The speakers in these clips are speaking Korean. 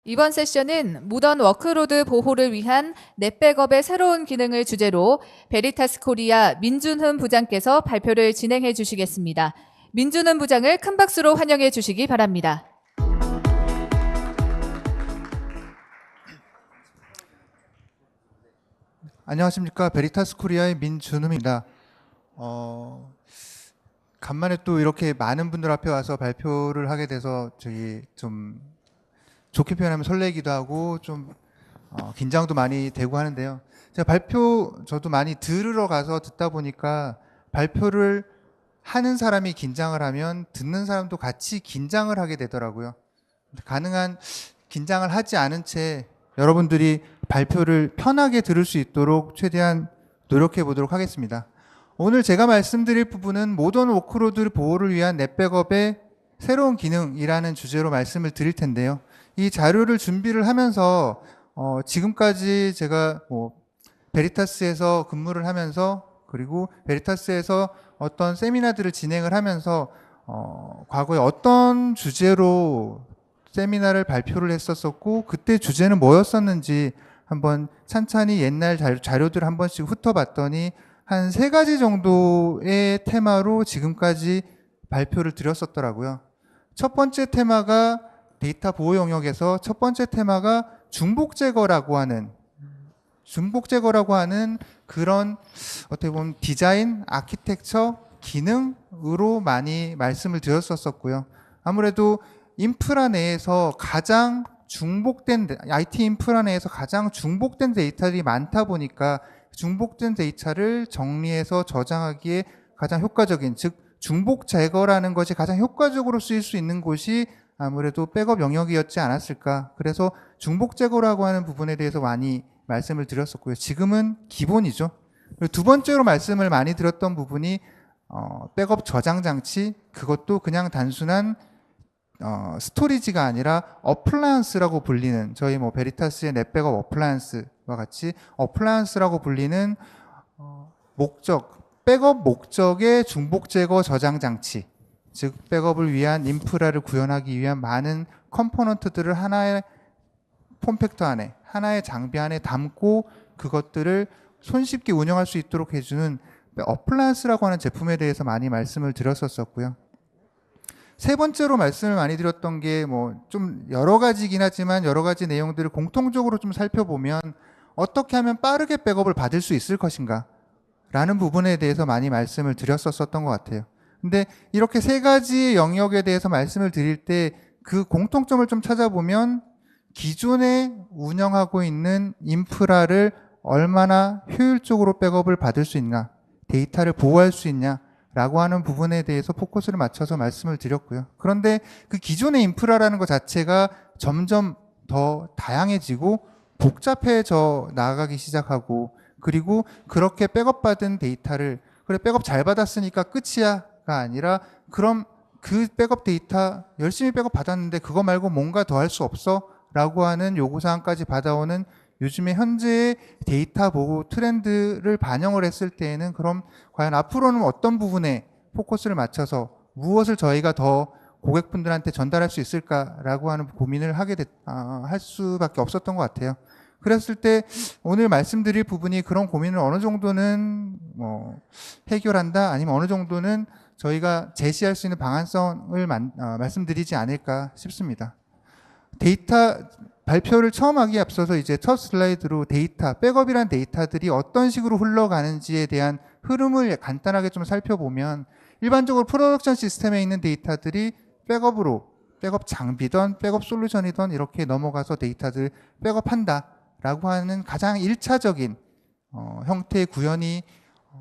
이번 세션은 모던 워크로드 보호를 위한 넷백업의 새로운 기능을 주제로 베리타스 코리아 민준흠 부장께서 발표를 진행해 주시겠습니다. 민준흠 부장을 큰 박수로 환영해 주시기 바랍니다. 안녕하십니까. 베리타스 코리아의 민준흠입니다. 간만에 또 이렇게 많은 분들 앞에 와서 발표를 하게 돼서 저희 좀 좋게 표현하면 설레기도 하고 좀 긴장도 많이 되고 하는데요. 제가 발표 저도 많이 들으러 가서 듣다 보니까 발표를 하는 사람이 긴장을 하면 듣는 사람도 같이 긴장을 하게 되더라고요. 가능한 긴장을 하지 않은 채 여러분들이 발표를 편하게 들을 수 있도록 최대한 노력해 보도록 하겠습니다. 오늘 제가 말씀드릴 부분은 모던 워크로드 보호를 위한 넷백업의 새로운 기능이라는 주제로 말씀을 드릴 텐데요. 이 자료를 준비를 하면서 지금까지 제가 베리타스에서 근무를 하면서 그리고 베리타스에서 어떤 세미나들을 진행을 하면서 과거에 어떤 주제로 세미나를 발표를 했었었고 그때 주제는 뭐였었는지 한번 찬찬히 옛날 자료들을 한 번씩 훑어봤더니 한 3가지 정도의 테마로 지금까지 발표를 드렸었더라고요. 첫 번째 테마가 데이터 보호 영역에서 첫 번째 테마가 중복 제거라고 하는 그런 어떻게 보면 디자인, 아키텍처, 기능으로 많이 말씀을 드렸었고요. 아무래도 인프라 내에서 가장 중복된 IT 인프라 내에서 가장 중복된 데이터들이 많다 보니까 중복된 데이터를 정리해서 저장하기에 가장 효과적인, 즉 중복 제거라는 것이 가장 효과적으로 쓰일 수 있는 곳이 아무래도 백업 영역이었지 않았을까. 그래서 중복 제거라고 하는 부분에 대해서 많이 말씀을 드렸었고요. 지금은 기본이죠. 그리고 두 번째로 말씀을 많이 드렸던 부분이 백업 저장 장치, 그것도 그냥 단순한 스토리지가 아니라 어플라이언스라고 불리는, 저희 베리타스의 넷백업 어플라이언스와 같이 어플라이언스라고 불리는 백업 목적의 중복 제거 저장 장치, 즉 백업을 위한 인프라를 구현하기 위한 많은 컴포넌트들을 하나의 폼팩터 안에, 하나의 장비 안에 담고 그것들을 손쉽게 운영할 수 있도록 해주는 어플라이언스라고 하는 제품에 대해서 많이 말씀을 드렸었고요. 세 번째로 말씀을 많이 드렸던 게 좀 여러 가지긴 하지만 여러 가지 내용들을 공통적으로 좀 살펴보면 어떻게 하면 빠르게 백업을 받을 수 있을 것인가 라는 부분에 대해서 많이 말씀을 드렸었던 것 같아요. 근데 이렇게 3가지 영역에 대해서 말씀을 드릴 때 그 공통점을 좀 찾아보면 기존에 운영하고 있는 인프라를 얼마나 효율적으로 백업을 받을 수 있나, 데이터를 보호할 수 있냐 라고 하는 부분에 대해서 포커스를 맞춰서 말씀을 드렸고요. 그런데 그 기존의 인프라라는 것 자체가 점점 더 다양해지고 복잡해져 나아가기 시작하고, 그리고 그렇게 백업받은 데이터를 그래 백업 잘 받았으니까 끝이야가 아니라 그럼 그 백업 데이터 열심히 백업 받았는데 그거 말고 뭔가 더 할 수 없어? 라고 하는 요구사항까지 받아오는 요즘의 현재의 데이터 보호 트렌드를 반영을 했을 때에는 그럼 과연 앞으로는 어떤 부분에 포커스를 맞춰서 무엇을 저희가 더 고객분들한테 전달할 수 있을까라고 하는 고민을 할 수밖에 없었던 것 같아요. 그랬을 때 오늘 말씀드릴 부분이 그런 고민을 어느 정도는 해결한다, 아니면 어느 정도는 저희가 제시할 수 있는 방안성을 말씀드리지 않을까 싶습니다. 데이터 발표를 처음 하기에 앞서서 이제 첫 슬라이드로 백업이란 데이터들이 어떤 식으로 흘러가는지에 대한 흐름을 간단하게 좀 살펴보면, 일반적으로 프로덕션 시스템에 있는 데이터들이 백업 장비든 백업 솔루션이든 이렇게 넘어가서 데이터들을 백업한다라고 하는 가장 1차적인 형태의 구현이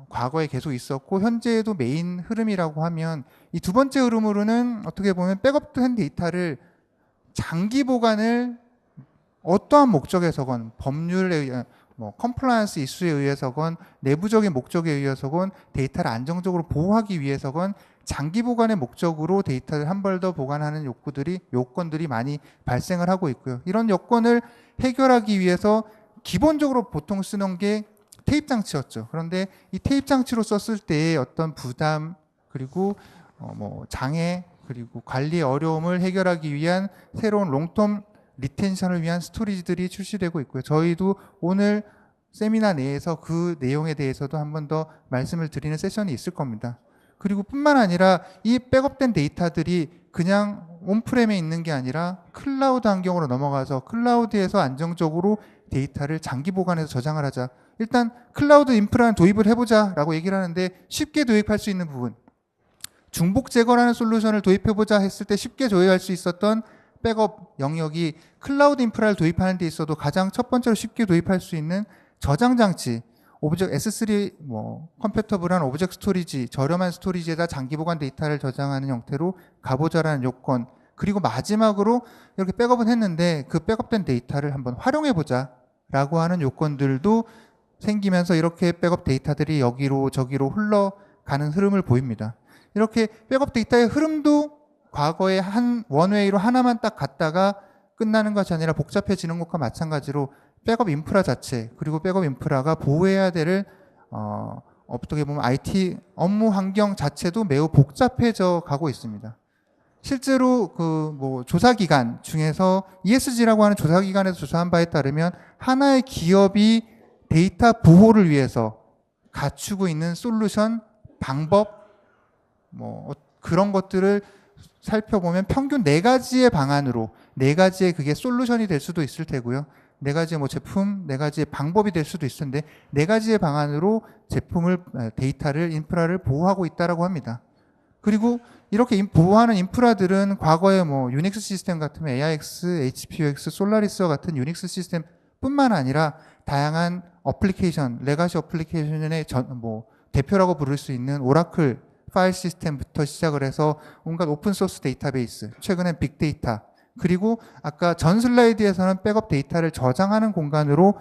과거에 계속 있었고 현재에도 메인 흐름이라고 하면, 이 두 번째 흐름으로는 어떻게 보면 백업된 데이터를 장기 보관을 어떠한 목적에서건, 법률에 의한 컴플라이언스 이슈에 의해서건, 내부적인 목적에 의해서건, 데이터를 안정적으로 보호하기 위해서건 장기 보관의 목적으로 데이터를 한 번 더 보관하는 요건들이 많이 발생을 하고 있고요. 이런 요건을 해결하기 위해서 기본적으로 보통 쓰는 게 테이프 장치였죠. 그런데 이 테이프 장치로 썼을 때의 어떤 부담, 그리고 장애, 그리고 관리의 어려움을 해결하기 위한 새로운 롱텀 리텐션을 위한 스토리지들이 출시되고 있고요. 저희도 오늘 세미나 내에서 그 내용에 대해서도 한 번 더 말씀을 드리는 세션이 있을 겁니다. 그리고 뿐만 아니라 이 백업된 데이터들이 그냥 온프렘에 있는 게 아니라 클라우드 환경으로 넘어가서 클라우드에서 안정적으로 데이터를 장기 보관해서 저장을 하자. 일단 클라우드 인프라는 도입을 해보자 라고 얘기를 하는데 쉽게 도입할 수 있는 부분, 중복 제거라는 솔루션을 도입해보자 했을 때 쉽게 조회할 수 있었던 백업 영역이 클라우드 인프라를 도입하는 데 있어도 가장 첫 번째로 쉽게 도입할 수 있는 저장 장치, 오브젝트 S3 컴패터블한 오브젝트 스토리지, 저렴한 스토리지에다 장기 보관 데이터를 저장하는 형태로 가보자라는 요건, 그리고 마지막으로 이렇게 백업은 했는데 그 백업된 데이터를 한번 활용해보자 라고 하는 요건들도 생기면서 이렇게 백업 데이터들이 여기로 저기로 흘러가는 흐름을 보입니다. 이렇게 백업 데이터의 흐름도 과거에 한 원웨이로 하나만 딱 갔다가 끝나는 것이 아니라 복잡해지는 것과 마찬가지로 백업 인프라 자체, 그리고 백업 인프라가 보호해야 될 어떻게 보면 IT 업무 환경 자체도 매우 복잡해져 가고 있습니다. 실제로 조사기관 중에서 ESG라고 하는 조사기관에서 조사한 바에 따르면 하나의 기업이 데이터 보호를 위해서 갖추고 있는 솔루션, 방법, 그런 것들을 살펴보면 평균 4가지의 방안으로, 4가지의 그게 솔루션이 될 수도 있을 테고요. 4가지의 제품, 4가지의 방법이 될 수도 있을 텐데 4가지의 방안으로 데이터를, 인프라를 보호하고 있다라고 합니다. 그리고 이렇게 보호하는 인프라들은 과거에 유닉스 시스템 같으면 AIX, HPUX, 솔라리스와 같은 유닉스 시스템 뿐만 아니라 다양한 어플리케이션, 레가시 어플리케이션의 대표라고 부를 수 있는 오라클 파일 시스템부터 시작을 해서 온갖 오픈소스 데이터베이스, 최근엔 빅데이터, 그리고 아까 전 슬라이드에서는 백업 데이터를 저장하는 공간으로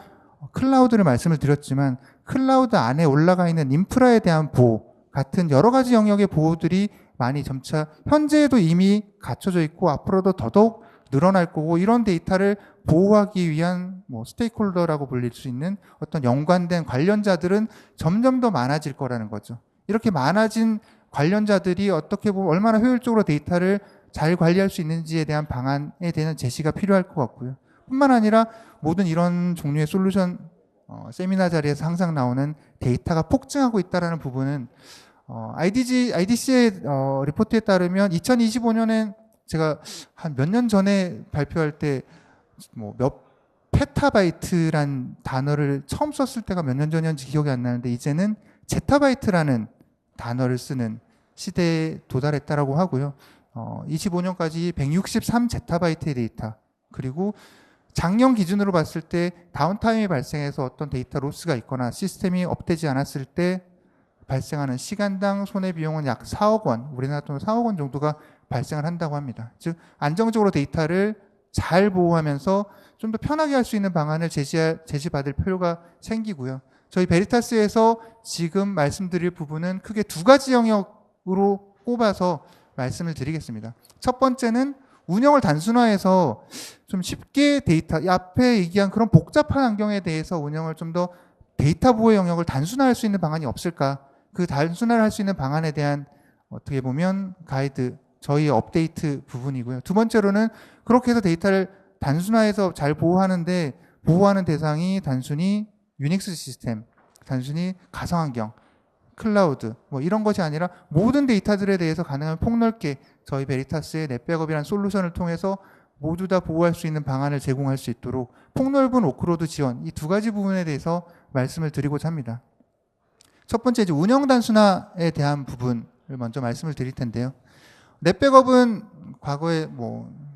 클라우드를 말씀을 드렸지만 클라우드 안에 올라가 있는 인프라에 대한 보호 같은 여러 가지 영역의 보호들이 많이 점차 현재에도 이미 갖춰져 있고 앞으로도 더더욱 늘어날 거고, 이런 데이터를 보호하기 위한 스테이크홀더라고 불릴 수 있는 어떤 연관된 관련자들은 점점 더 많아질 거라는 거죠. 이렇게 많아진 관련자들이 어떻게 보면 얼마나 효율적으로 데이터를 잘 관리할 수 있는지에 대한 방안에 대한 제시가 필요할 것 같고요. 뿐만 아니라 모든 이런 종류의 솔루션 세미나 자리에서 항상 나오는 데이터가 폭증하고 있다는 부분은 IDC의 리포트에 따르면 2025년엔 제가 한 몇 년 전에 발표할 때 몇 페타바이트란 단어를 처음 썼을 때가 몇 년 전이었는지 기억이 안 나는데 이제는 제타바이트라는 단어를 쓰는 시대에 도달했다라고 하고요. 25년까지 163 제타바이트의 데이터, 그리고 작년 기준으로 봤을 때 다운타임이 발생해서 어떤 데이터 로스가 있거나 시스템이 업되지 않았을 때 발생하는 시간당 손해비용은 약 4억 원, 우리나라 돈 4억 원 정도가 발생을 한다고 합니다. 즉 안정적으로 데이터를 잘 보호하면서 좀 더 편하게 할 수 있는 방안을 제시받을 필요가 생기고요. 저희 베리타스에서 지금 말씀드릴 부분은 크게 2가지 영역으로 꼽아서 말씀을 드리겠습니다. 첫 번째는 운영을 단순화해서 좀 쉽게 데이터, 앞에 얘기한 그런 복잡한 환경에 대해서 운영을 좀 더 데이터 보호 영역을 단순화할 수 있는 방안이 없을까? 그 단순화를 할 수 있는 방안에 대한 어떻게 보면 가이드, 저희 업데이트 부분이고요. 두 번째로는 그렇게 해서 데이터를 단순화해서 잘 보호하는데 보호하는 대상이 단순히 유닉스 시스템, 단순히 가상환경, 클라우드 이런 것이 아니라 모든 데이터들에 대해서 가능한 폭넓게 저희 베리타스의 넷백업이라는 솔루션을 통해서 모두 다 보호할 수 있는 방안을 제공할 수 있도록 폭넓은 오크로드 지원, 이 2가지 부분에 대해서 말씀을 드리고자 합니다. 첫 번째 이제 운영 단순화에 대한 부분을 먼저 말씀을 드릴 텐데요. 넷백업은 과거에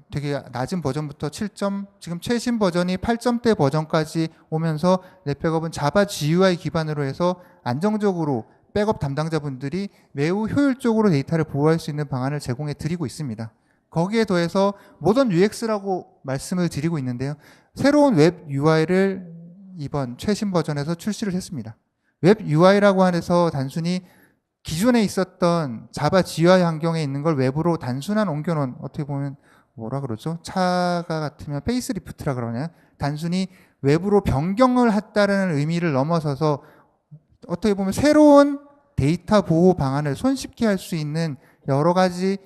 되게 낮은 버전부터 7점, 지금 최신 버전이 8점대 버전까지 오면서 넷백업은 자바 GUI 기반으로 해서 안정적으로 백업 담당자분들이 매우 효율적으로 데이터를 보호할 수 있는 방안을 제공해 드리고 있습니다. 거기에 더해서 모던 UX라고 말씀을 드리고 있는데요. 새로운 웹 UI를 이번 최신 버전에서 출시를 했습니다. 웹 UI라고 해서 단순히 기존에 있었던 자바 GUI 환경에 있는 걸 웹으로 단순한 옮겨놓은, 어떻게 보면 차가 같으면 페이스리프트라 그러냐, 단순히 웹으로 변경을 했다는 의미를 넘어서서 어떻게 보면 새로운 데이터 보호 방안을 손쉽게 할 수 있는 여러 가지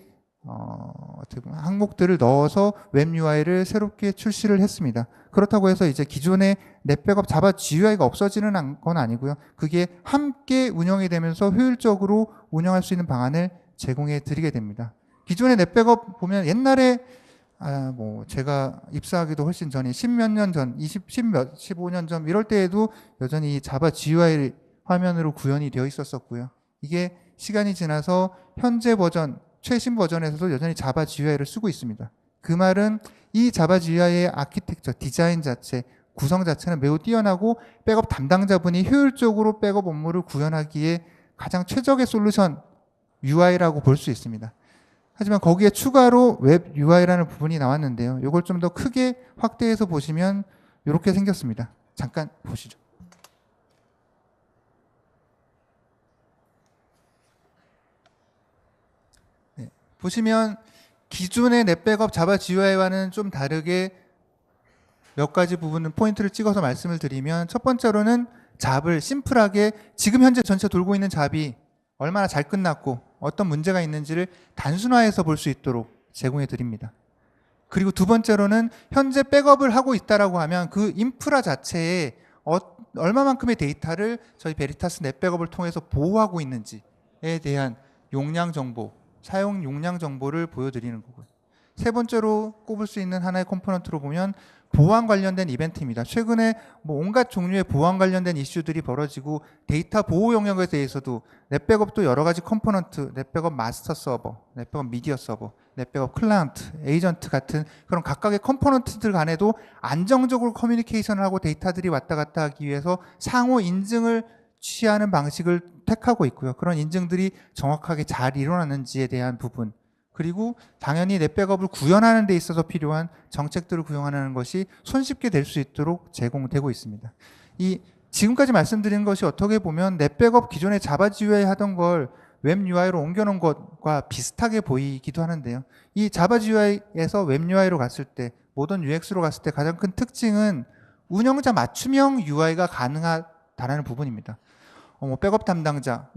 어떻게 보면 항목들을 넣어서 웹 UI를 새롭게 출시를 했습니다. 그렇다고 해서 이제 기존의 넷백업 자바 GUI가 없어지는 건 아니고요. 그게 함께 운영이 되면서 효율적으로 운영할 수 있는 방안을 제공해 드리게 됩니다. 기존의 넷백업 보면 옛날에 제가 입사하기도 훨씬 전인 10몇 년 전, 15년 전 이럴 때에도 여전히 이 자바 GUI 화면으로 구현이 되어 있었었고요. 이게 시간이 지나서 현재 버전, 최신 버전에서도 여전히 자바 GUI를 쓰고 있습니다. 그 말은 이 자바 GUI의 아키텍처, 디자인 자체, 구성 자체는 매우 뛰어나고 백업 담당자분이 효율적으로 백업 업무를 구현하기에 가장 최적의 솔루션 UI라고 볼 수 있습니다. 하지만 거기에 추가로 웹 UI라는 부분이 나왔는데요. 이걸 좀 더 크게 확대해서 보시면 이렇게 생겼습니다. 잠깐 보시죠. 네, 보시면 기존의 넷백업 자바 GUI와는 좀 다르게 몇 가지 부분은 포인트를 찍어서 말씀을 드리면, 첫 번째로는 잡을 심플하게 지금 현재 전체 돌고 있는 잡이 얼마나 잘 끝났고 어떤 문제가 있는지를 단순화해서 볼 수 있도록 제공해 드립니다. 그리고 두 번째로는 현재 백업을 하고 있다라고 하면 그 인프라 자체에 얼마만큼의 데이터를 저희 베리타스 넷백업을 통해서 보호하고 있는지에 대한 용량 정보, 사용 용량 정보를 보여드리는 거고요. 세 번째로 꼽을 수 있는 하나의 컴포넌트로 보면 보안 관련된 이벤트입니다. 최근에 온갖 종류의 보안 관련된 이슈들이 벌어지고 데이터 보호 영역에 대해서도 넷백업도 여러 가지 컴포넌트, 넷백업 마스터 서버, 넷백업 미디어 서버, 넷백업 클라이언트, 에이전트 같은 그런 각각의 컴포넌트들 간에도 안정적으로 커뮤니케이션을 하고 데이터들이 왔다 갔다 하기 위해서 상호 인증을 취하는 방식을 택하고 있고요. 그런 인증들이 정확하게 잘 일어나는지에 대한 부분, 그리고 당연히 넷백업을 구현하는 데 있어서 필요한 정책들을 구현하는 것이 손쉽게 될 수 있도록 제공되고 있습니다. 이 지금까지 말씀드린 것이 어떻게 보면 넷백업 기존에 자바 GUI 하던 걸 웹 UI로 옮겨놓은 것과 비슷하게 보이기도 하는데요. 이 자바 GUI에서 웹 UI로 갔을 때, 모던 UX로 갔을 때 가장 큰 특징은 운영자 맞춤형 UI가 가능하다는 부분입니다. 백업 담당자,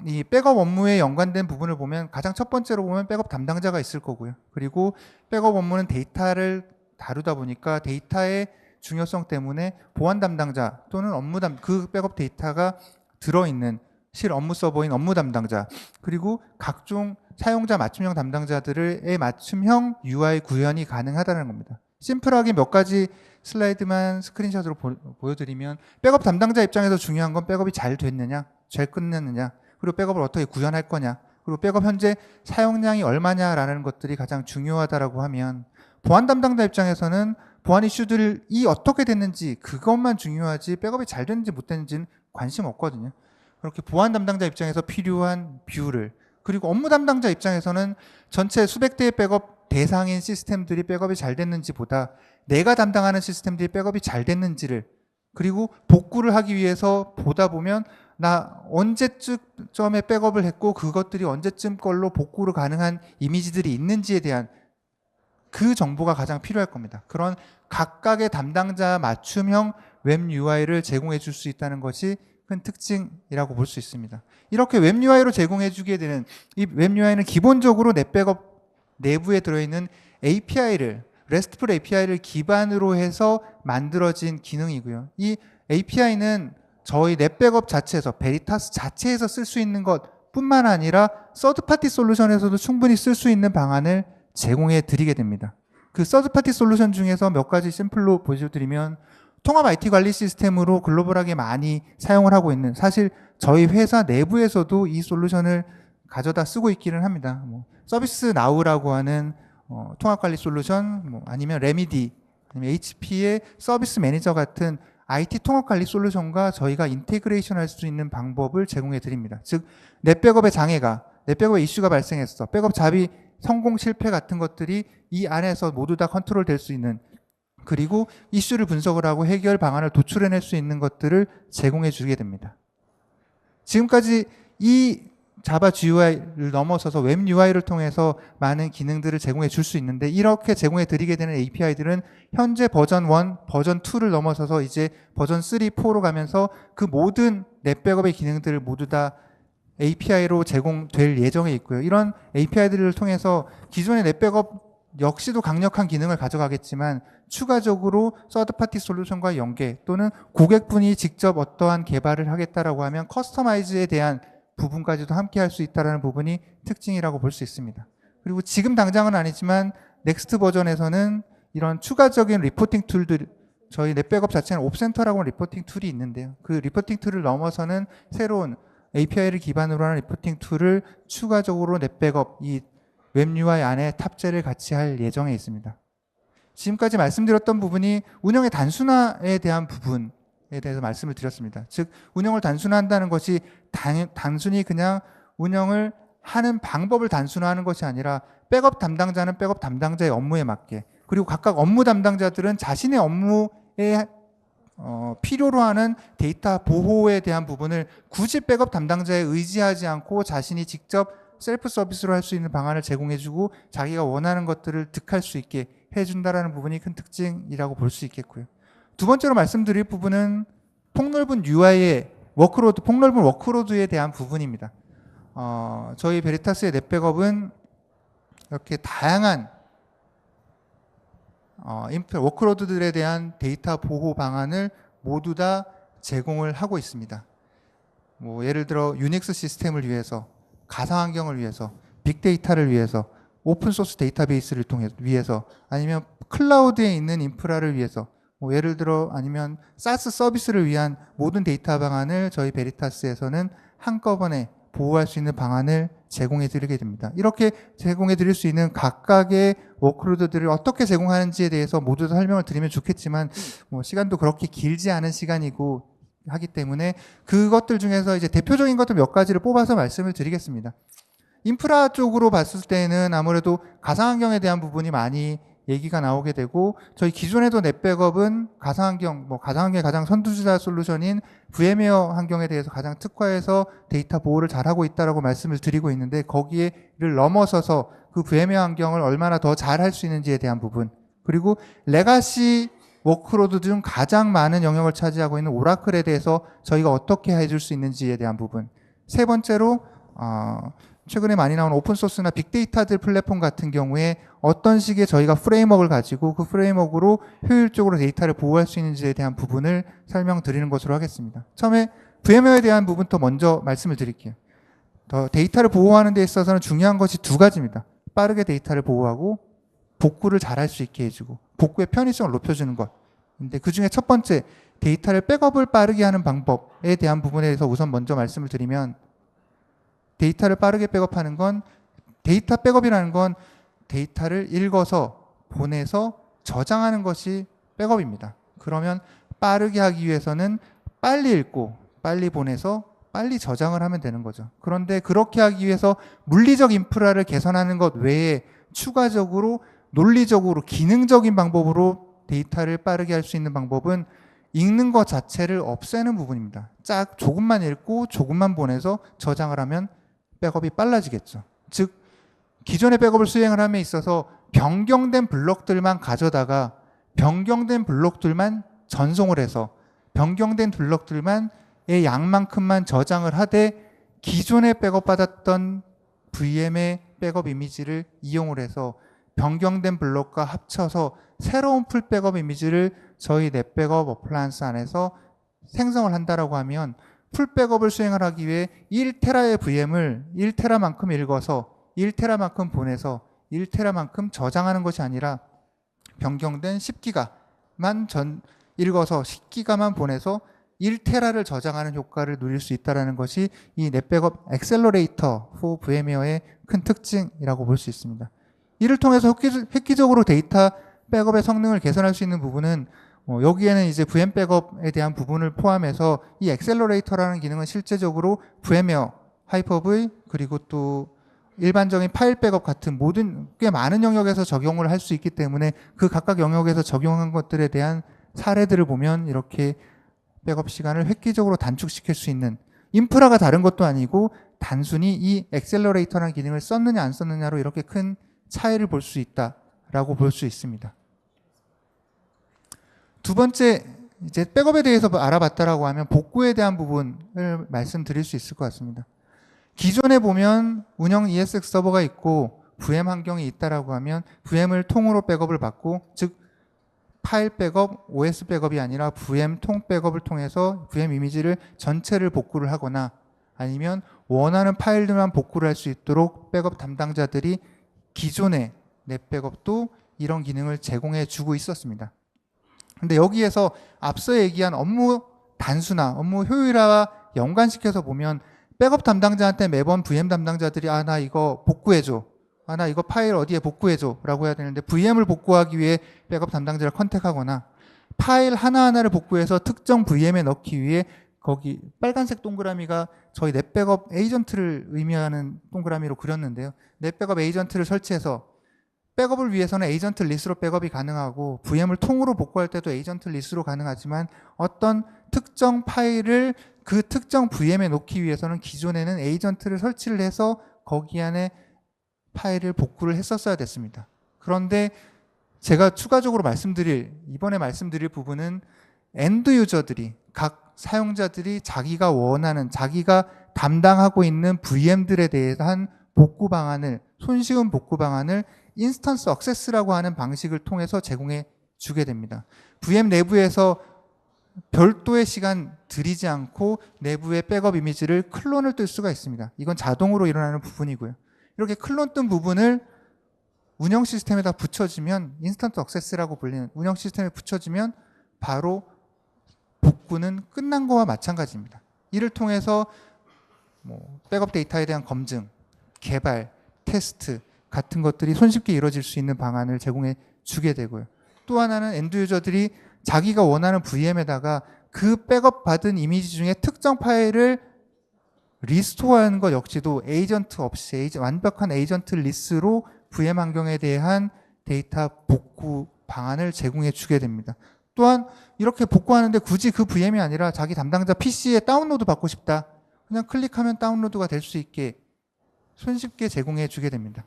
이 백업 업무에 연관된 부분을 보면 가장 첫 번째로 보면 백업 담당자가 있을 거고요. 그리고 백업 업무는 데이터를 다루다 보니까 데이터의 중요성 때문에 보안 담당자 또는 그 백업 데이터가 들어있는 실 업무 서버인 업무 담당자, 그리고 각종 사용자 맞춤형 담당자들의 맞춤형 UI 구현이 가능하다는 겁니다. 심플하게 몇 가지 슬라이드만 스크린샷으로 보여드리면, 백업 담당자 입장에서 중요한 건 백업이 잘 됐느냐, 잘 끝냈느냐, 그리고 백업을 어떻게 구현할 거냐, 그리고 백업 현재 사용량이 얼마냐라는 것들이 가장 중요하다라고 하면, 보안 담당자 입장에서는 보안 이슈들이 어떻게 됐는지 그것만 중요하지 백업이 잘 됐는지 못 됐는지는 관심 없거든요. 그렇게 보안 담당자 입장에서 필요한 뷰를, 그리고 업무 담당자 입장에서는 전체 수백 대의 백업 대상인 시스템들이 백업이 잘 됐는지보다 내가 담당하는 시스템들이 백업이 잘 됐는지를, 그리고 복구를 하기 위해서 보다 보면 나 언제쯤에 백업을 했고 그것들이 언제쯤 걸로 복구를 가능한 이미지들이 있는지에 대한 그 정보가 가장 필요할 겁니다. 그런 각각의 담당자 맞춤형 웹 UI를 제공해 줄 수 있다는 것이 큰 특징이라고 볼 수 있습니다. 이렇게 웹 UI로 제공해 주게 되는 이 웹 UI는 기본적으로 넷백업 내부에 들어있는 API를, RESTful API를 기반으로 해서 만들어진 기능이고요. 이 API는 저희 넷백업 자체에서, 베리타스 자체에서 쓸 수 있는 것 뿐만 아니라 서드파티 솔루션에서도 충분히 쓸 수 있는 방안을 제공해 드리게 됩니다. 그 서드파티 솔루션 중에서 몇 가지 샘플로 보여드리면, 통합 IT 관리 시스템으로 글로벌하게 많이 사용을 하고 있는, 사실 저희 회사 내부에서도 이 솔루션을 가져다 쓰고 있기는 합니다. 서비스 나우라고 하는 통합 관리 솔루션, 아니면 레미디, 아니면 HP의 서비스 매니저 같은 IT 통합 관리 솔루션과 저희가 인테그레이션 할 수 있는 방법을 제공해 드립니다. 즉, 넷백업의 장애가, 넷백업의 이슈가 발생했어, 백업 잡이 성공 실패 같은 것들이 이 안에서 모두 다 컨트롤 될 수 있는, 그리고 이슈를 분석을 하고 해결 방안을 도출해낼 수 있는 것들을 제공해 주게 됩니다. 지금까지 이 자바 GUI를 넘어서서 웹 UI를 통해서 많은 기능들을 제공해 줄 수 있는데, 이렇게 제공해 드리게 되는 API들은 현재 버전 1, 버전 2를 넘어서서 이제 버전 3, 4로 가면서 그 모든 넷백업의 기능들을 모두 다 API로 제공될 예정에 있고요. 이런 API들을 통해서 기존의 넷백업 역시도 강력한 기능을 가져가겠지만 추가적으로 서드파티 솔루션과 연계 또는 고객분이 직접 어떠한 개발을 하겠다라고 하면 커스터마이즈에 대한 부분까지도 함께 할 수 있다는 부분이 특징이라고 볼 수 있습니다. 그리고 지금 당장은 아니지만 넥스트 버전에서는 이런 추가적인 리포팅 툴들, 저희 넷백업 자체는 옵센터라고 하는 리포팅 툴이 있는데요. 그 리포팅 툴을 넘어서는 새로운 API를 기반으로 하는 리포팅 툴을 추가적으로 넷백업 이 웹 UI 안에 탑재를 같이 할 예정에 있습니다. 지금까지 말씀드렸던 부분이 운영의 단순화에 대한 부분에 대해서 말씀을 드렸습니다. 즉 운영을 단순화한다는 것이 단순히 그냥 운영을 하는 방법을 단순화하는 것이 아니라 백업 담당자는 백업 담당자의 업무에 맞게, 그리고 각각 업무 담당자들은 자신의 업무에 필요로 하는 데이터 보호에 대한 부분을 굳이 백업 담당자에 의지하지 않고 자신이 직접 셀프 서비스로 할 수 있는 방안을 제공해주고 자기가 원하는 것들을 득할 수 있게 해준다라는 부분이 큰 특징이라고 볼 수 있겠고요. 두 번째로 말씀드릴 부분은 폭넓은 UI의 워크로드, 폭넓은 워크로드에 대한 부분입니다. 저희 베리타스의 넷백업은 이렇게 다양한 워크로드들에 대한 데이터 보호 방안을 모두 다 제공을 하고 있습니다. 뭐 예를 들어 유닉스 시스템을 위해서, 가상환경을 위해서, 빅데이터를 위해서, 오픈소스 데이터베이스를 위해서, 아니면 클라우드에 있는 인프라를 위해서, 뭐 예를 들어 아니면 사스 서비스를 위한 모든 데이터 방안을 저희 베리타스에서는 한꺼번에 보호할 수 있는 방안을 제공해 드리게 됩니다. 이렇게 제공해 드릴 수 있는 각각의 워크로드들을 어떻게 제공하는지에 대해서 모두 다 설명을 드리면 좋겠지만 뭐 시간도 그렇게 길지 않은 시간이고 하기 때문에 그것들 중에서 이제 대표적인 것들 몇 가지를 뽑아서 말씀을 드리겠습니다. 인프라 쪽으로 봤을 때는 아무래도 가상환경에 대한 부분이 많이 얘기가 나오게 되고, 저희 기존에도 넷백업은 가상환경의 가장 선두주자 솔루션인 VM웨어 환경에 대해서 가장 특화해서 데이터 보호를 잘하고 있다라고 말씀을 드리고 있는데, 거기에를 넘어서서 그 VM웨어 환경을 얼마나 더 잘할 수 있는지에 대한 부분, 그리고 레가시 워크로드 중 가장 많은 영역을 차지하고 있는 오라클에 대해서 저희가 어떻게 해줄 수 있는지에 대한 부분, 세 번째로 최근에 많이 나온 오픈소스나 빅데이터들 플랫폼 같은 경우에 어떤 식의 저희가 프레임워크를 가지고 그 프레임워크로 효율적으로 데이터를 보호할 수 있는지에 대한 부분을 설명드리는 것으로 하겠습니다. 처음에 VM웨어에 대한 부분부터 먼저 말씀을 드릴게요. 데이터를 보호하는 데 있어서는 중요한 것이 두 가지입니다. 빠르게 데이터를 보호하고 복구를 잘할 수 있게 해주고 복구의 편의성을 높여주는 것. 근데 그 중에 첫 번째, 데이터를 백업을 빠르게 하는 방법에 대한 부분에 대해서 우선 먼저 말씀을 드리면, 데이터를 빠르게 백업하는 건, 데이터 백업이라는 건 데이터를 읽어서 보내서 저장하는 것이 백업입니다. 그러면 빠르게 하기 위해서는 빨리 읽고 빨리 보내서 빨리 저장을 하면 되는 거죠. 그런데 그렇게 하기 위해서 물리적 인프라를 개선하는 것 외에 추가적으로 논리적으로 기능적인 방법으로 데이터를 빠르게 할 수 있는 방법은 읽는 것 자체를 없애는 부분입니다. 조금만 읽고 조금만 보내서 저장을 하면 백업이 빨라지겠죠. 즉 기존의 백업을 수행을 함에 있어서 변경된 블록들만 가져다가 변경된 블록들만 전송을 해서 변경된 블록들만의 양만큼만 저장을 하되 기존에 백업받았던 VM의 백업 이미지를 이용을 해서 변경된 블록과 합쳐서 새로운 풀 백업 이미지를 저희 넷백업 어플라이언스 안에서 생성을 한다라고 하면 풀 백업을 수행을 하기 위해 1테라의 VM을 1테라만큼 읽어서 1테라만큼 보내서 1테라만큼 저장하는 것이 아니라 변경된 10기가만 읽어서 10기가만 보내서 1테라를 저장하는 효과를 누릴 수 있다는 것이 이 넷백업 엑셀러레이터 for VM웨어의 큰 특징이라고 볼 수 있습니다. 이를 통해서 획기적으로 데이터 백업의 성능을 개선할 수 있는 부분은 여기에는 이제 VM 백업에 대한 부분을 포함해서 이 엑셀러레이터라는 기능은 실제적으로 VM웨어, 하이퍼V, 그리고 또 일반적인 파일 백업 같은 꽤 많은 영역에서 적용을 할 수 있기 때문에 그 각각 영역에서 적용한 것들에 대한 사례들을 보면 이렇게 백업 시간을 획기적으로 단축시킬 수 있는, 인프라가 다른 것도 아니고 단순히 이 엑셀러레이터라는 기능을 썼느냐 안 썼느냐로 이렇게 큰 차이를 볼 수 있다라고 볼 수 있습니다. 두 번째, 이제 백업에 대해서 알아봤다라고 하면 복구에 대한 부분을 말씀드릴 수 있을 것 같습니다. 기존에 보면 운영 ESX 서버가 있고 VM 환경이 있다라고 하면 VM을 통으로 백업을 받고, 즉 파일 백업, OS 백업이 아니라 VM 통 백업을 통해서 VM 이미지를 전체를 복구를 하거나, 아니면 원하는 파일들만 복구를 할 수 있도록 백업 담당자들이 기존의 넷 백업도 이런 기능을 제공해 주고 있었습니다. 근데 여기에서 앞서 얘기한 업무 단순화, 업무 효율화와 연관시켜서 보면 백업 담당자한테 매번 VM 담당자들이 나 이거 복구해줘, 나 이거 파일 어디에 복구해줘 라고 해야 되는데, VM을 복구하기 위해 백업 담당자를 컨택하거나, 파일 하나하나를 복구해서 특정 VM에 넣기 위해 거기 빨간색 동그라미가 저희 넷백업 에이전트를 의미하는 동그라미로 그렸는데요. 넷백업 에이전트를 설치해서 백업을 위해서는 에이전트 리스로 백업이 가능하고, VM을 통으로 복구할 때도 에이전트 리스로 가능하지만, 어떤 특정 파일을 그 특정 VM에 놓기 위해서는 기존에는 에이전트를 설치를 해서 거기 안에 파일을 복구를 했었어야 됐습니다. 그런데 제가 추가적으로 이번에 말씀드릴 부분은 엔드 유저들이, 각 사용자들이 자기가 원하는, 자기가 담당하고 있는 VM들에 대한 복구 방안을, 손쉬운 복구 방안을 인스턴스 액세스라고 하는 방식을 통해서 제공해 주게 됩니다. VM 내부에서 별도의 시간 들이지 않고 내부의 백업 이미지를 클론을 뜰 수가 있습니다. 이건 자동으로 일어나는 부분이고요. 이렇게 클론 뜬 부분을 운영 시스템에다 붙여주면, 인스턴트 액세스라고 불리는 운영 시스템에 붙여주면 바로 복구는 끝난 거와 마찬가지입니다. 이를 통해서 백업 데이터에 대한 검증, 개발, 테스트 같은 것들이 손쉽게 이루어질 수 있는 방안을 제공해 주게 되고요. 또 하나는 엔드 유저들이 자기가 원하는 VM에다가 그 백업 받은 이미지 중에 특정 파일을 리스토어하는 것 역시도 에이전트 없이 완벽한 에이전트 리스로 VM 환경에 대한 데이터 복구 방안을 제공해 주게 됩니다. 또한 이렇게 복구하는데 굳이 그 VM이 아니라 자기 담당자 PC에 다운로드 받고 싶다, 그냥 클릭하면 다운로드가 될 수 있게 손쉽게 제공해 주게 됩니다.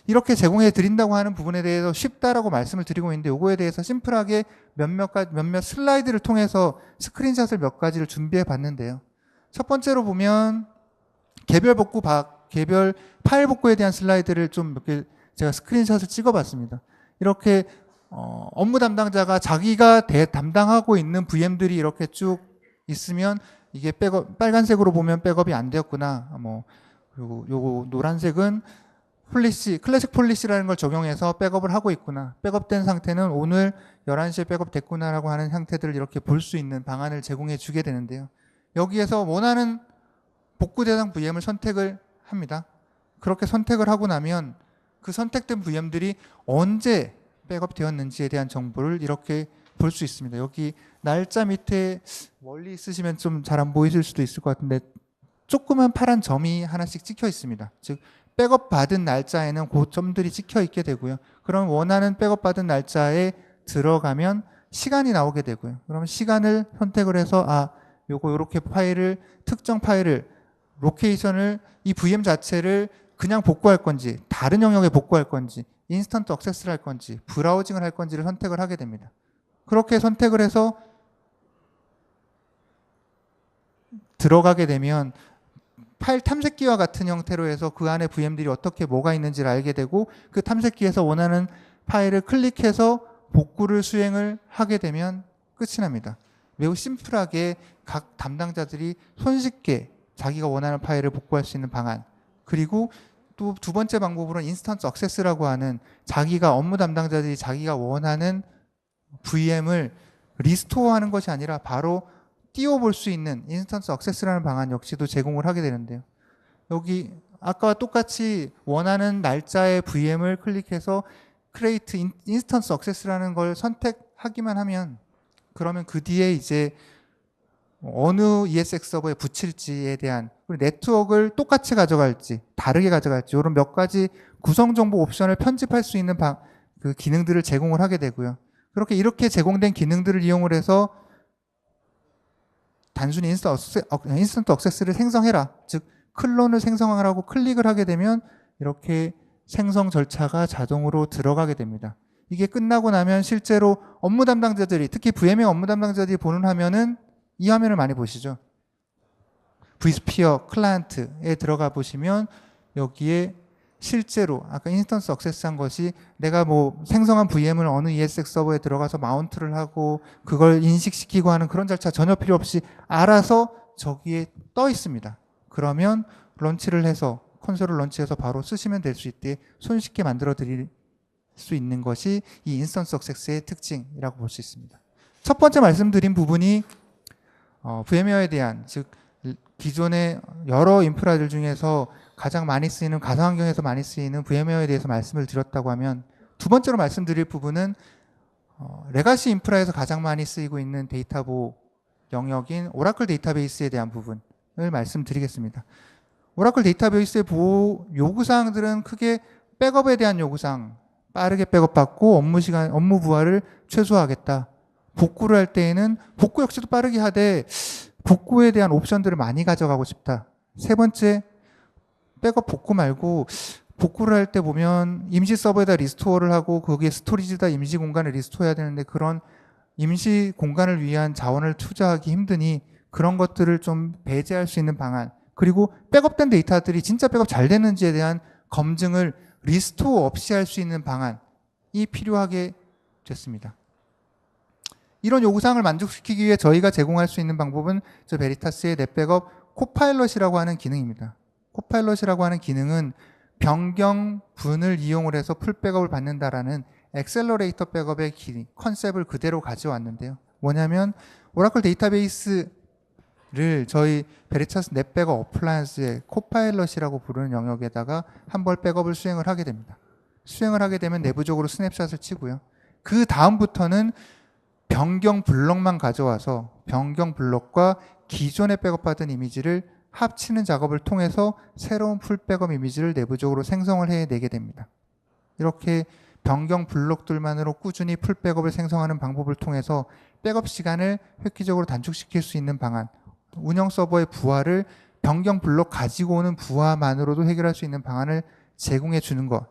이렇게 제공해 드린다고 하는 부분에 대해서 쉽다라고 말씀을 드리고 있는데, 요거에 대해서 심플하게 몇몇 슬라이드를 통해서 스크린샷을 몇 가지를 준비해 봤는데요. 첫 번째로 보면 개별 파일 복구에 대한 슬라이드를 좀 몇 개 제가 스크린샷을 찍어 봤습니다. 이렇게 업무 담당자가 자기가 담당하고 있는 VM들이 이렇게 쭉 있으면, 이게 백업, 빨간색으로 보면 백업이 안 되었구나, 그리고 요거 노란색은 클래식 폴리시라는 걸 적용해서 백업을 하고 있구나, 백업된 상태는 오늘 11시에 백업됐구나라고 하는 형태들을 이렇게 볼 수 있는 방안을 제공해 주게 되는데요. 여기에서 원하는 복구 대상 VM을 선택을 합니다. 그렇게 선택을 하고 나면 그 선택된 VM들이 언제 백업되었는지에 대한 정보를 이렇게 볼 수 있습니다. 여기 날짜 밑에 멀리 있으시면 좀 잘 안 보이실 수도 있을 것 같은데, 조그만 파란 점이 하나씩 찍혀 있습니다. 즉 백업 받은 날짜에는 그 점들이 찍혀 있게 되고요. 그럼 원하는 백업 받은 날짜에 들어가면 시간이 나오게 되고요. 그러면 시간을 선택을 해서 요렇게 특정 파일을, 로케이션을, 이 VM 자체를 그냥 복구할 건지, 다른 영역에 복구할 건지, 인스턴트 액세스를 할 건지, 브라우징을 할 건지를 선택을 하게 됩니다. 그렇게 선택을 해서 들어가게 되면 파일 탐색기와 같은 형태로 해서 그 안에 VM들이 어떻게 뭐가 있는지를 알게 되고, 그 탐색기에서 원하는 파일을 클릭해서 복구를 수행을 하게 되면 끝이 납니다. 매우 심플하게 각 담당자들이 손쉽게 자기가 원하는 파일을 복구할 수 있는 방안, 그리고 또 두 번째 방법으로는 인스턴트 액세스라고 하는, 자기가 업무 담당자들이 자기가 원하는 VM을 리스토어하는 것이 아니라 바로 띄워볼 수 있는 인스턴트 액세스라는 방안 역시도 제공을 하게 되는데요. 여기 아까와 똑같이 원하는 날짜의 VM을 클릭해서 create instance access라는 걸 선택하기만 하면, 그러면 그 뒤에 이제 어느 ESX 서버에 붙일지에 대한, 그리고 네트워크를 똑같이 가져갈지 다르게 가져갈지, 이런 몇 가지 구성 정보 옵션을 편집할 수 있는 그 기능들을 제공을 하게 되고요. 이렇게 제공된 기능들을 이용을 해서 단순히 인스턴트 액세스를 생성해라, 즉 클론을 생성하라고 클릭을 하게 되면 이렇게 생성 절차가 자동으로 들어가게 됩니다. 이게 끝나고 나면 실제로 업무 담당자들이, 특히 VM의 업무 담당자들이 보는 화면은 이 화면을 많이 보시죠. vSphere 클라이언트에 들어가 보시면 여기에 실제로 아까 인스턴스 액세스한 것이 내가 뭐 생성한 VM을 어느 ESX 서버에 들어가서 마운트를 하고 그걸 인식시키고 하는 그런 절차 전혀 필요 없이 알아서 저기에 떠 있습니다. 그러면 런치를 해서 콘솔을 런치해서 바로 쓰시면 될 수 있게 손쉽게 만들어 드릴 수 있는 것이 이 인스턴스 액세스의 특징이라고 볼 수 있습니다. 첫 번째 말씀드린 부분이 VM웨어에 대한 즉 기존의 여러 인프라들 중에서 가장 많이 쓰이는 가상환경에서 많이 쓰이는 VM웨어에 대해서 말씀을 드렸다고 하면 두 번째로 말씀드릴 부분은 레가시 인프라에서 가장 많이 쓰이고 있는 데이터 보호 영역인 오라클 데이터베이스에 대한 부분을 말씀드리겠습니다. 오라클 데이터베이스의 보호 요구사항들은 크게 백업에 대한 요구사항, 빠르게 백업받고 업무 부하를 최소화하겠다. 복구를 할 때에는 복구 역시도 빠르게 하되 복구에 대한 옵션들을 많이 가져가고 싶다. 세 번째, 백업 복구 말고 복구를 할 때 보면 임시 서버에다 리스토어를 하고 거기에 스토리지다 임시 공간을 리스토어해야 되는데 그런 임시 공간을 위한 자원을 투자하기 힘드니 그런 것들을 좀 배제할 수 있는 방안, 그리고 백업된 데이터들이 진짜 백업 잘 되는지에 대한 검증을 리스토어 없이 할 수 있는 방안이 필요하게 됐습니다. 이런 요구사항을 만족시키기 위해 저희가 제공할 수 있는 방법은 저 베리타스의 넷백업 코파일럿이라고 하는 기능입니다. 코파일럿이라고 하는 기능은 변경분을 이용을 해서 풀백업을 받는다라는 엑셀러레이터 백업의 컨셉을 그대로 가져왔는데요. 뭐냐면 오라클 데이터베이스를 저희 베리타스 넷백업 어플라이언스의 코파일럿이라고 부르는 영역에다가 한 벌 백업을 수행을 하게 됩니다. 수행을 하게 되면 내부적으로 스냅샷을 치고요. 그 다음부터는 변경 블럭만 가져와서 변경 블럭과 기존에 백업받은 이미지를 합치는 작업을 통해서 새로운 풀 백업 이미지를 내부적으로 생성을 해내게 됩니다. 이렇게 변경 블록들만으로 꾸준히 풀 백업을 생성하는 방법을 통해서 백업 시간을 획기적으로 단축시킬 수 있는 방안, 운영 서버의 부하를 변경 블록 가지고 오는 부하만으로도 해결할 수 있는 방안을 제공해 주는 것,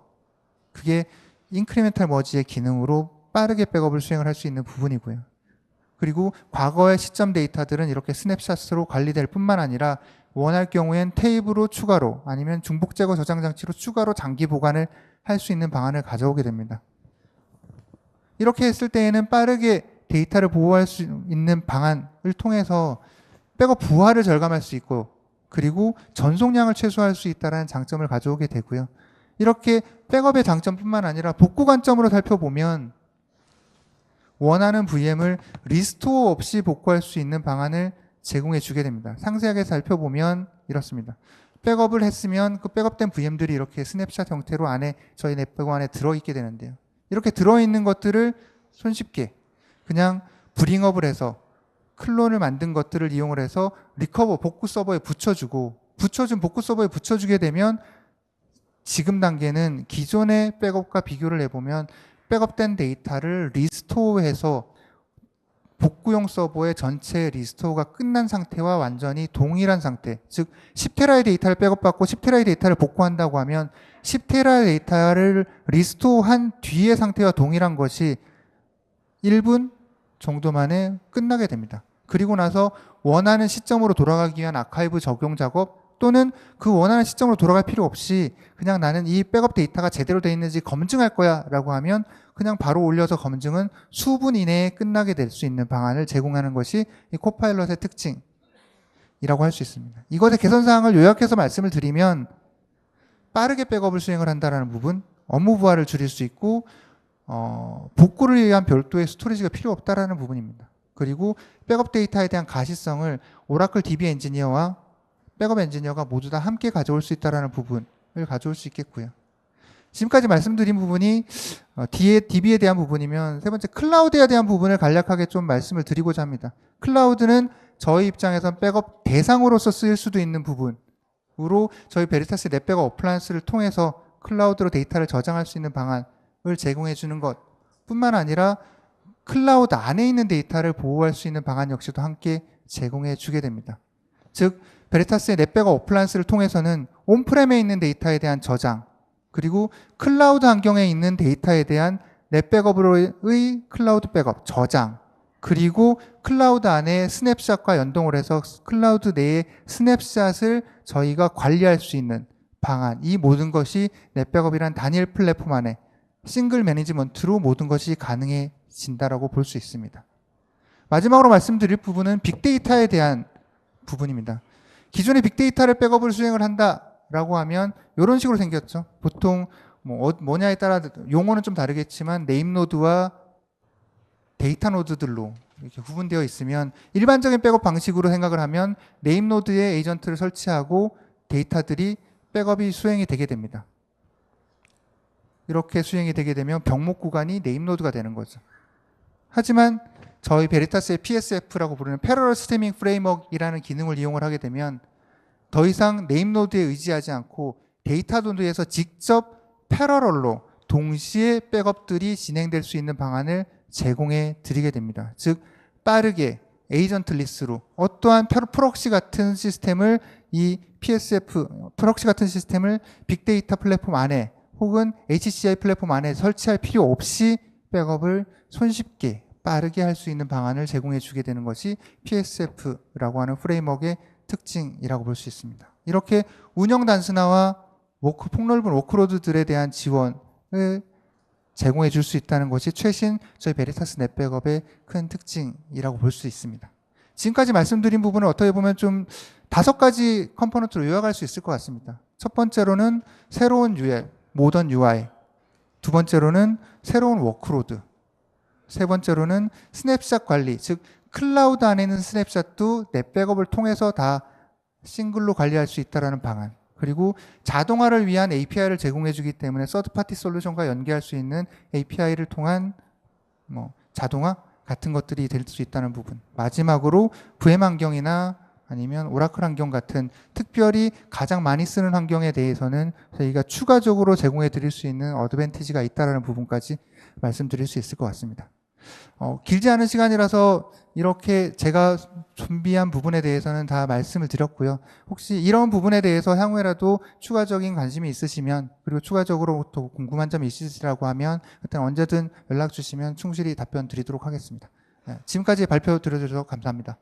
그게 인크리멘탈 머지의 기능으로 빠르게 백업을 수행을 할 수 있는 부분이고요. 그리고 과거의 시점 데이터들은 이렇게 스냅샷으로 관리될 뿐만 아니라 원할 경우엔 테이프로 추가로 아니면 중복 제거 저장 장치로 추가로 장기 보관을 할 수 있는 방안을 가져오게 됩니다. 이렇게 했을 때에는 빠르게 데이터를 보호할 수 있는 방안을 통해서 백업 부하를 절감할 수 있고 그리고 전송량을 최소화할 수 있다는 장점을 가져오게 되고요. 이렇게 백업의 장점뿐만 아니라 복구 관점으로 살펴보면 원하는 VM을 리스토어 없이 복구할 수 있는 방안을 제공해 주게 됩니다. 상세하게 살펴보면 이렇습니다. 백업을 했으면 그 백업된 VM들이 이렇게 스냅샷 형태로 안에 저희 넷백업 안에 들어있게 되는데요. 이렇게 들어있는 것들을 손쉽게 그냥 브링업을 해서 클론을 만든 것들을 이용을 해서 리커버 복구 서버에 붙여주고 붙여준 복구 서버에 붙여주게 되면 지금 단계는 기존의 백업과 비교를 해보면 백업된 데이터를 리스토어해서 복구용 서버의 전체 리스토어가 끝난 상태와 완전히 동일한 상태, 즉 10테라의 데이터를 백업받고 10테라의 데이터를 복구한다고 하면 10테라의 데이터를 리스토어한 뒤의 상태와 동일한 것이 1분 정도 만에 끝나게 됩니다. 그리고 나서 원하는 시점으로 돌아가기 위한 아카이브 적용 작업 또는 그 원하는 시점으로 돌아갈 필요 없이 그냥 나는 이 백업 데이터가 제대로 되어 있는지 검증할 거야 라고 하면 그냥 바로 올려서 검증은 수분 이내에 끝나게 될 수 있는 방안을 제공하는 것이 이 코파일럿의 특징이라고 할 수 있습니다. 이것의 개선사항을 요약해서 말씀을 드리면 빠르게 백업을 수행을 한다는 부분, 업무 부하를 줄일 수 있고 복구를 위한 별도의 스토리지가 필요 없다라는 부분입니다. 그리고 백업 데이터에 대한 가시성을 오라클 DB 엔지니어와 백업 엔지니어가 모두 다 함께 가져올 수 있다는 부분을 가져올 수 있겠고요. 지금까지 말씀드린 부분이 DB에 대한 부분이면 세 번째 클라우드에 대한 부분을 간략하게 좀 말씀을 드리고자 합니다. 클라우드는 저희 입장에선 백업 대상으로서 쓰일 수도 있는 부분으로 저희 베리타스 넷백업 어플라이언스를 통해서 클라우드로 데이터를 저장할 수 있는 방안을 제공해 주는 것 뿐만 아니라 클라우드 안에 있는 데이터를 보호할 수 있는 방안 역시도 함께 제공해 주게 됩니다. 즉 베리타스의 넷백업 어플라이언스를 통해서는 온프렘에 있는 데이터에 대한 저장 그리고 클라우드 환경에 있는 데이터에 대한 넷백업으로의 클라우드 백업 저장 그리고 클라우드 안에 스냅샷과 연동을 해서 클라우드 내에 스냅샷을 저희가 관리할 수 있는 방안, 이 모든 것이 넷백업이란 단일 플랫폼 안에 싱글 매니지먼트로 모든 것이 가능해진다라고 볼 수 있습니다. 마지막으로 말씀드릴 부분은 빅데이터에 대한 부분입니다. 기존의 빅데이터를 백업을 수행을 한다라고 하면 이런 식으로 생겼죠. 보통 뭐냐에 따라 용어는 좀 다르겠지만 네임노드와 데이터 노드들로 이렇게 구분되어 있으면 일반적인 백업 방식으로 생각을 하면 네임노드에 에이전트를 설치하고 데이터들이 백업이 수행이 되게 됩니다. 이렇게 수행이 되게 되면 병목 구간이 네임노드가 되는 거죠. 하지만 저희 베리타스의 PSF라고 부르는 패러럴 스트리밍 프레임워크이라는 기능을 이용을 하게 되면 더 이상 네임노드에 의지하지 않고 데이터 노드에서 직접 패러럴로 동시에 백업들이 진행될 수 있는 방안을 제공해 드리게 됩니다. 즉 빠르게 에이전트리스로 어떠한 프록시 같은 시스템을 이 PSF 프록시 같은 시스템을 빅데이터 플랫폼 안에 혹은 HCI 플랫폼 안에 설치할 필요 없이 백업을 손쉽게 빠르게 할 수 있는 방안을 제공해 주게 되는 것이 PSF라고 하는 프레임워크의 특징이라고 볼 수 있습니다. 이렇게 운영 단순화와 폭넓은 워크로드들에 대한 지원을 제공해 줄 수 있다는 것이 최신 저희 베리타스 넷백업의 큰 특징이라고 볼 수 있습니다. 지금까지 말씀드린 부분을 어떻게 보면 좀 5가지 컴포넌트로 요약할 수 있을 것 같습니다. 첫 번째로는 새로운 UL, 모던 UI. 두 번째로는 새로운 워크로드. 세 번째로는 스냅샷 관리, 즉 클라우드 안에 있는 스냅샷도 넷백업을 통해서 다 싱글로 관리할 수 있다는 방안. 그리고 자동화를 위한 API를 제공해 주기 때문에 서드파티 솔루션과 연계할 수 있는 API를 통한 자동화 같은 것들이 될 수 있다는 부분. 마지막으로 VM 환경이나 아니면 오라클 환경 같은 특별히 가장 많이 쓰는 환경에 대해서는 저희가 추가적으로 제공해 드릴 수 있는 어드밴티지가 있다는 부분까지 말씀드릴 수 있을 것 같습니다. 길지 않은 시간이라서 이렇게 제가 준비한 부분에 대해서는 다 말씀을 드렸고요. 혹시 이런 부분에 대해서 향후에라도 추가적인 관심이 있으시면 그리고 추가적으로 또 궁금한 점이 있으시라고 하면 그때 언제든 연락 주시면 충실히 답변 드리도록 하겠습니다. 지금까지 발표 들어주셔서 감사합니다.